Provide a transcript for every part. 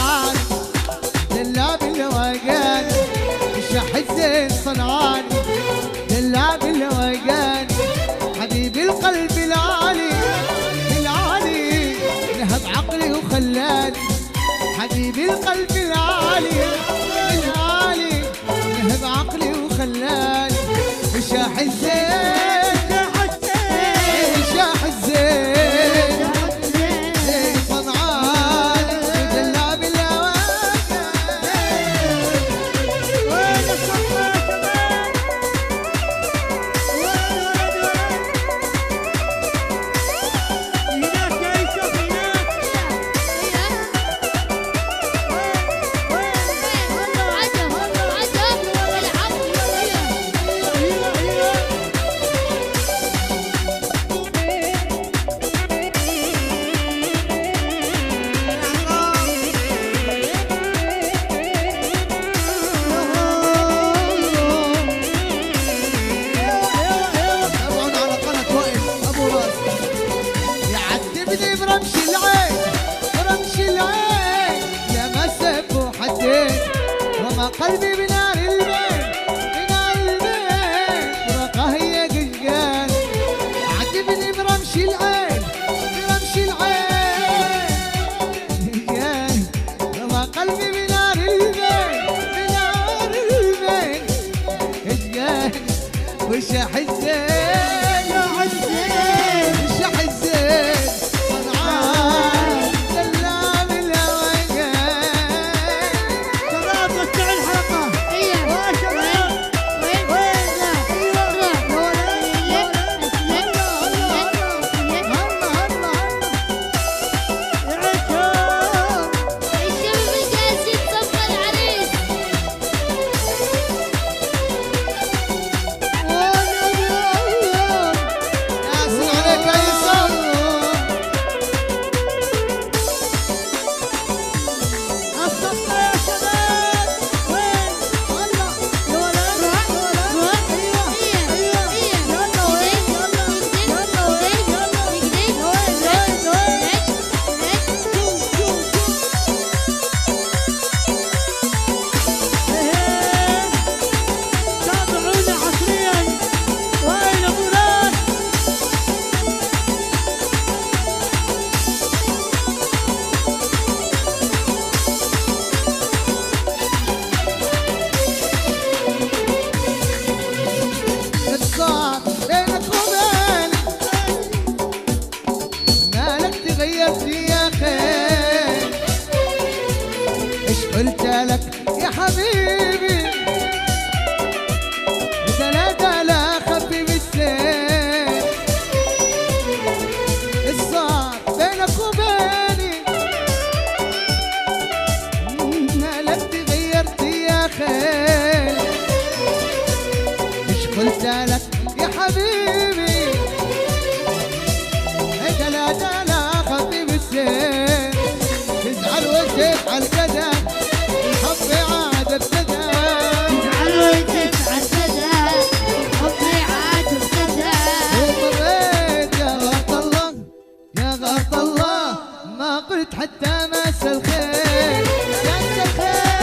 صنعاني دلاب الروقان الشاحن زين صنعاني دلاب الروقان حبيبي القلب العالي العالي نهب عقلي وخلاني حبيبي القلب العالي العالي نهب عقلي وخلاني الشاحن زين الشاحن زين صنعاني دلاب الروقان وين الصفة هناك يا يوسف هناك تابعونا على قناة وائل أبو راس يعذبني برمش العين برمش العين لما سب حدين رمى قلبي بنار البين بنار البين ورقه هي قشقان يعذبني برمش العين برمش العين رمى قلبي بنار البين بنار البين قشقان والشاحن زين الشاحن زين صنعان دلاب الروقان شباب وسع الحلقة يا شباب ياسر عليك يا يسار الصفة يا شباب وين الله يا ولد ايوه يلا وين يلا وين تابعونا حصريا وين ابو راس صار بينك وبيني مالك تغيرت يا خير ايش قلت لك يا حبيبي ثلاثة لا خفيف السير صار بينك وبيني مالك تغيرت يا خير ايش قلت لك يا حبيبي ثلاثة لا خفيف السير تزعل وتفعل كذا الحب عاد ابتدى ومريت يا غلط الله يا غلط الله ما قلت حتى مسا الخير يا مسا الخير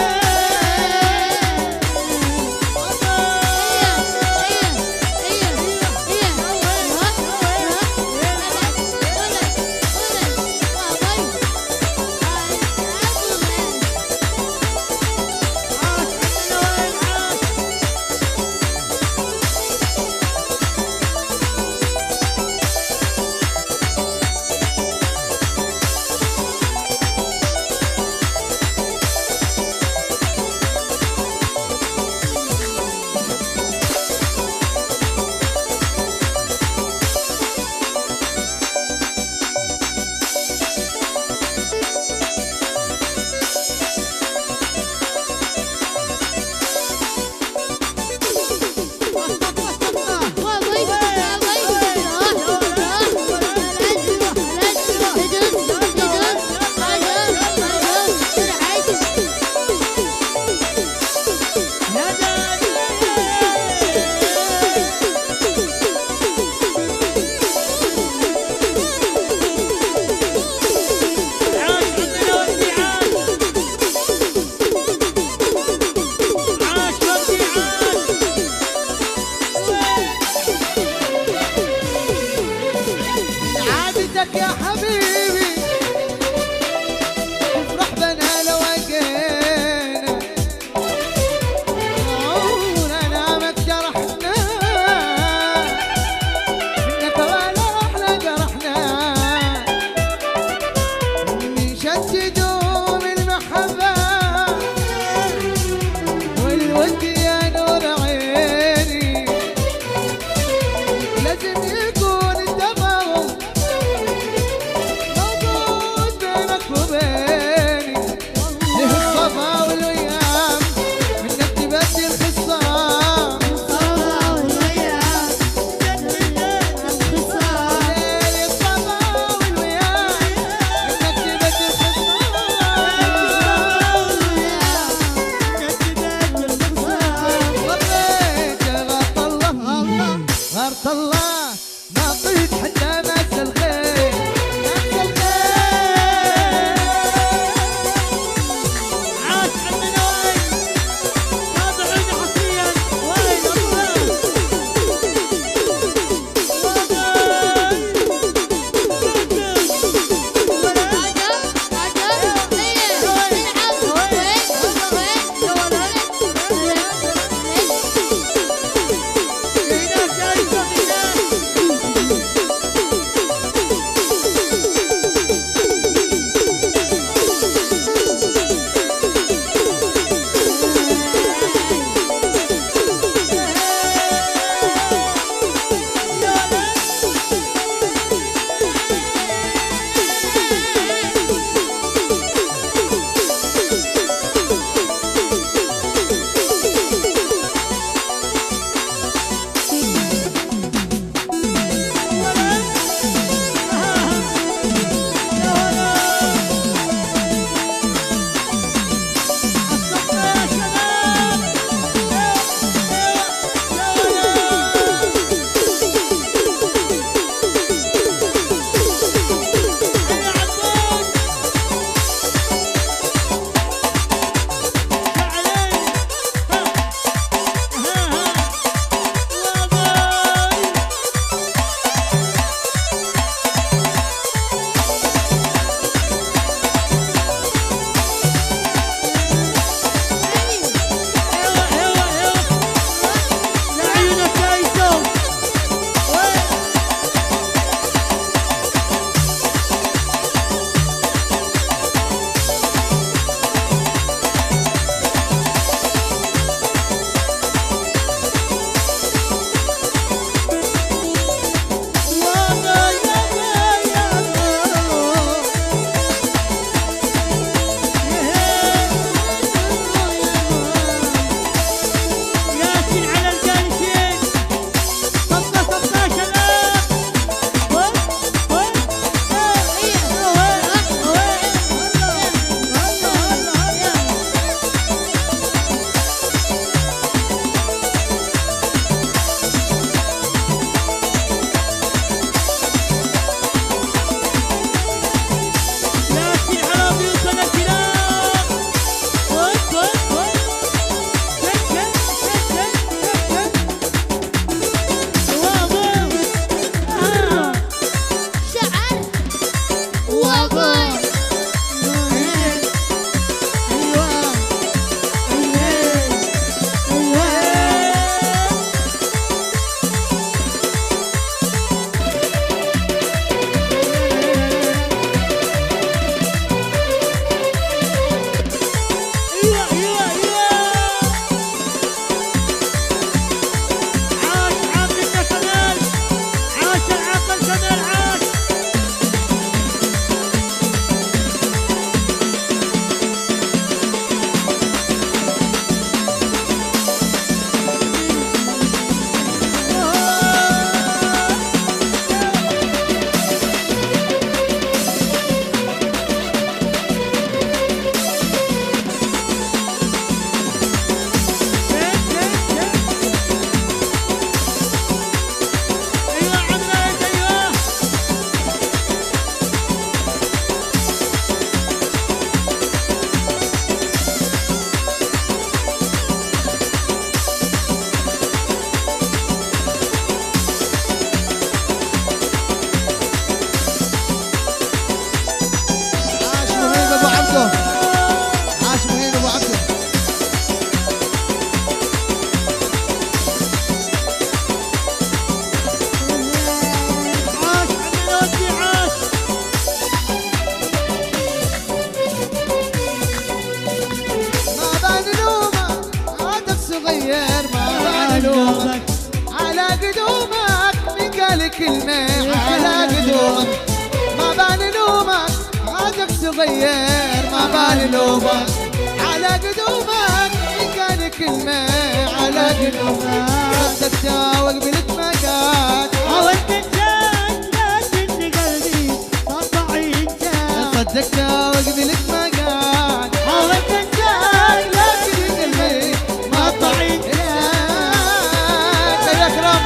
قدومك على قدومك من قال كلمة على قدومك ما بال لومك عادك صغير ما بال لومك على قدومك من قال كلمة على قدومك صدق تاوق بالاتفاقات وانت انسان لكن قلبي طبعي انت صدق تاوق بالاتفاقات وانت انسان لكن قلبي ما طعي يا اكرم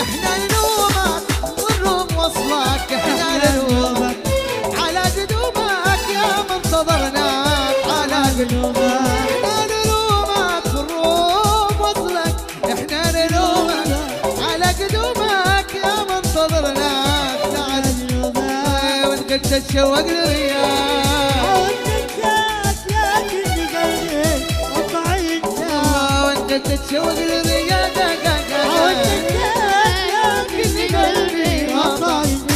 احنا نلومك والروم وصلك احنا نلومك على قدومك يا منتظرناك على قدومك احنا نلومك والروم وصلك احنا نلومك على قدومك يا منتظرناك تعال وانت تتشوق للرياح وانت تتشوق للرياح قلبي ما طايق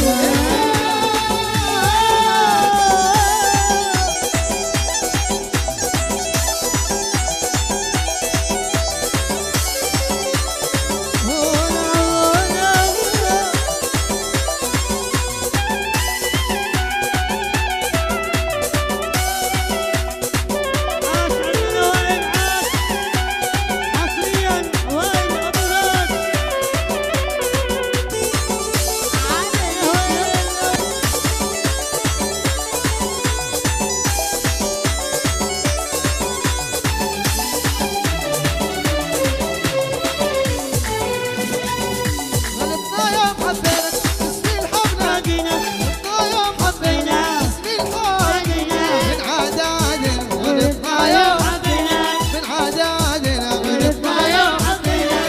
غلطنا يوم حبينا اسمي الحب نادينا غلطنا يوم حبينا اسمي الحب من عاداتنا غلطنا يوم من عاداتنا غلطنا يوم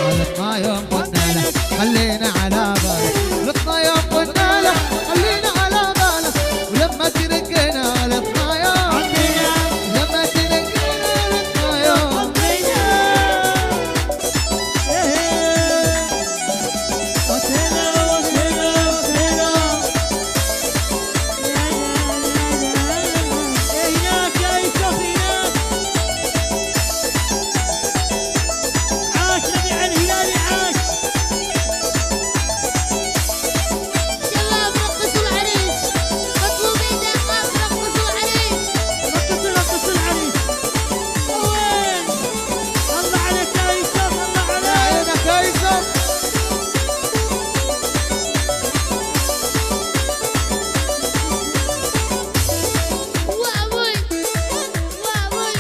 غلطنا يوم قلنا له خلينا على بالك غلطنا يوم قلنا له خلينا على بالك ولما ترقينا غلطنا يوم لما ترقينا غلطنا يوم يلا برقصوا العريس مطلوب ايدك برقصوا العريس عينك ايسر وابوي وابوي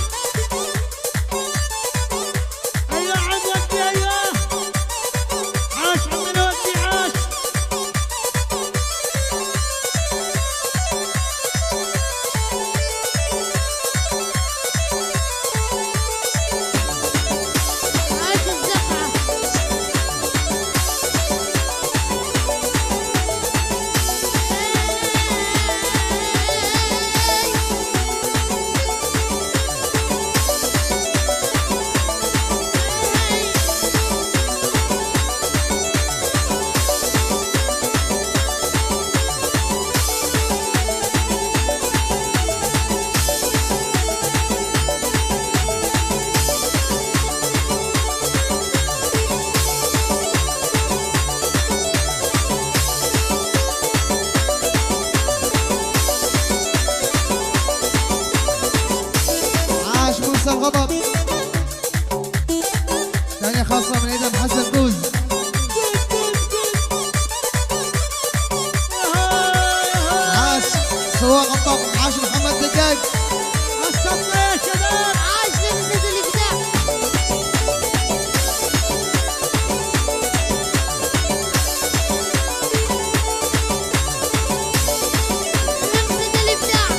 عاش الزقعة عاش موسى الغضب ثانية خاصة من إيدم حسن كوز عاش سواق الطب عاش محمد دجاج عاش لمسة الإبداع لمسة الإبداع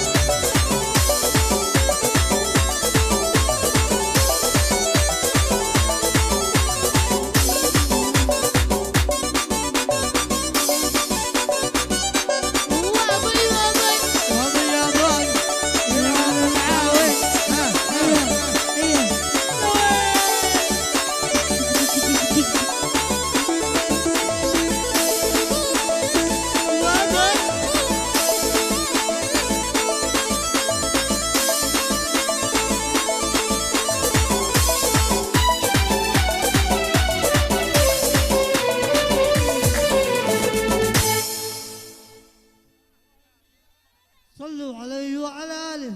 علي وعلى آله.